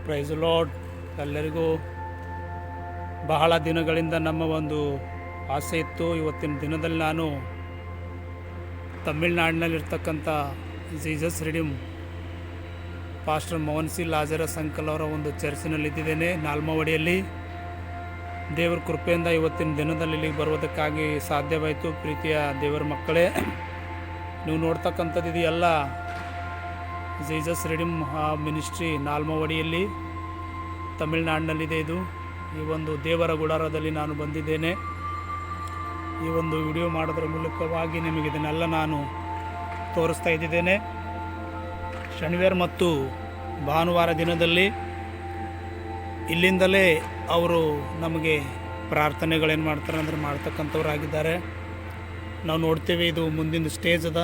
Price lord. ಎಲ್ಲರಿಗೂ ಬಹಳ ದಿನಗಳಿಂದ ನಮ್ಮ ಒಂದು ಆಸೆ ಇತ್ತು. ಇವತ್ತಿನ ದಿನದಲ್ಲಿ ನಾನು ತಮಿಳ್ನಾಡಿನಲ್ಲಿರ್ತಕ್ಕಂಥ Jesus redeem pastor Mohan C Lazarus uncle ಅವರ ಒಂದು ಚರ್ಚಿನಲ್ಲಿದ್ದೇನೆ, ನಾಲ್ಮವಡಿಯಲ್ಲಿ. ದೇವರ ಕೃಪೆಯಿಂದ ಇವತ್ತಿನ ದಿನದಲ್ಲಿ ಇಲ್ಲಿಗೆ ಬರುವುದಕ್ಕಾಗಿ ಸಾಧ್ಯವಾಯಿತು. ಪ್ರೀತಿಯ ದೇವರ ಮಕ್ಕಳೇ, ನೀವು ನೋಡ್ತಕ್ಕಂಥದ್ದು ಇದು ಎಲ್ಲ ಜೀಸಸ್ ರಿಡೀಮ್ ಮಿನಿಸ್ಟ್ರಿ ನಾಲ್ಮವಡಿಯಲ್ಲಿ ತಮಿಳ್ನಾಡಿನಲ್ಲಿದೆ. ಇದು ಈ ಒಂದು ದೇವರ ಗುಡಾರದಲ್ಲಿ ನಾನು ಬಂದಿದ್ದೇನೆ. ಈ ಒಂದು ವಿಡಿಯೋ ಮಾಡೋದ್ರ ಮೂಲಕವಾಗಿ ನಿಮಗೆ ಇದನ್ನೆಲ್ಲ ನಾನು ತೋರಿಸ್ತಾ ಇದ್ದೇನೆ. ಶನಿವಾರ ಮತ್ತು ಭಾನುವಾರ ದಿನದಲ್ಲಿ ಇಲ್ಲಿಂದಲೇ ಅವರು ನಮಗೆ ಪ್ರಾರ್ಥನೆಗಳೇನು ಮಾಡ್ತಾರೆ ಅಂದರೆ ಮಾಡ್ತಕ್ಕಂಥವ್ರಾಗಿದ್ದಾರೆ. ನಾವು ನೋಡ್ತೇವೆ, ಇದು ಮುಂದಿನ ಸ್ಟೇಜ್ ಅದ.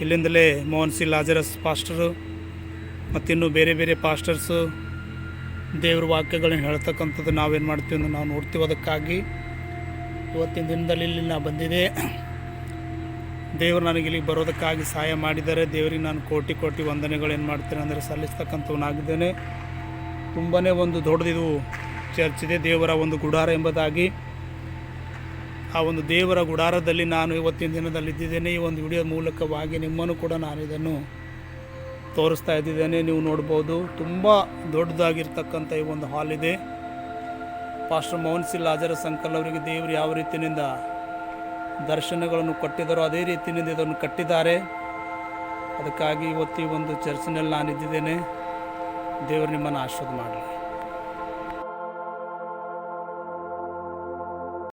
ಇಲ್ಲಿಂದಲೇ ಮೋಹನ್ ಸಿ ಲಾಜರಸ್ ಪಾಸ್ಟರು ಮತ್ತಿನ್ನು ಬೇರೆ ಬೇರೆ ಪಾಸ್ಟರ್ಸು ದೇವ್ರ ವಾಕ್ಯಗಳನ್ನ ಹೇಳ್ತಕ್ಕಂಥದ್ದು ನಾವೇನು ಮಾಡ್ತೀವಿ ಅಂತ ನಾವು ನೋಡ್ತೀವಿ. ಅದಕ್ಕಾಗಿ ಇವತ್ತಿನ ದಿನದಲ್ಲಿ ಇಲ್ಲಿ ನಾನು ಬಂದಿದೆ. ದೇವರು ನನಗೆ ಇಲ್ಲಿಗೆ ಬರೋದಕ್ಕಾಗಿ ಸಹಾಯ ಮಾಡಿದ್ದಾರೆ. ದೇವರಿಗೆ ನಾನು ಕೋಟಿ ಕೋಟಿ ವಂದನೆಗಳೇನು ಮಾಡ್ತೇನೆ ಅಂದರೆ ಸಲ್ಲಿಸ್ತಕ್ಕಂಥವನಾಗಿದ್ದೇನೆ. ತುಂಬಾ ಒಂದು ದೊಡ್ಡದಿದು ಚರ್ಚ್ ಇದೆ, ದೇವರ ಒಂದು ಗುಡಾರ ಎಂಬುದಾಗಿ. ಆ ಒಂದು ದೇವರ ಗುಡಾರದಲ್ಲಿ ನಾನು ಇವತ್ತಿನ ದಿನದಲ್ಲಿ ಇದ್ದಿದ್ದೇನೆ. ಈ ಒಂದು ವಿಡಿಯೋ ಮೂಲಕವಾಗಿ ನಿಮ್ಮನ್ನು ಕೂಡ ನಾನು ಇದನ್ನು ತೋರಿಸ್ತಾ ಇದ್ದಿದ್ದೇನೆ. ನೀವು ನೋಡ್ಬೋದು, ತುಂಬ ದೊಡ್ಡದಾಗಿರ್ತಕ್ಕಂಥ ಈ ಒಂದು ಹಾಲ್ ಇದೆ. Pastor Mohan C Lazarus uncle ಅವರಿಗೆ ದೇವರು ಯಾವ ರೀತಿಯಿಂದ ದರ್ಶನಗಳನ್ನು ಕೊಟ್ಟಿದ್ದಾರೋ ಅದೇ ರೀತಿಯಿಂದ ಇದನ್ನು ಕಟ್ಟಿದ್ದಾರೆ. ಅದಕ್ಕಾಗಿ ಇವತ್ತು ಈ ಒಂದು ಚರ್ಚಿನಲ್ಲಿ ನಾನು ಇದ್ದಿದ್ದೇನೆ. ದೇವರು ನಿಮ್ಮನ್ನು ಆಶೀರ್ವಾದ ಮಾಡಲಿ.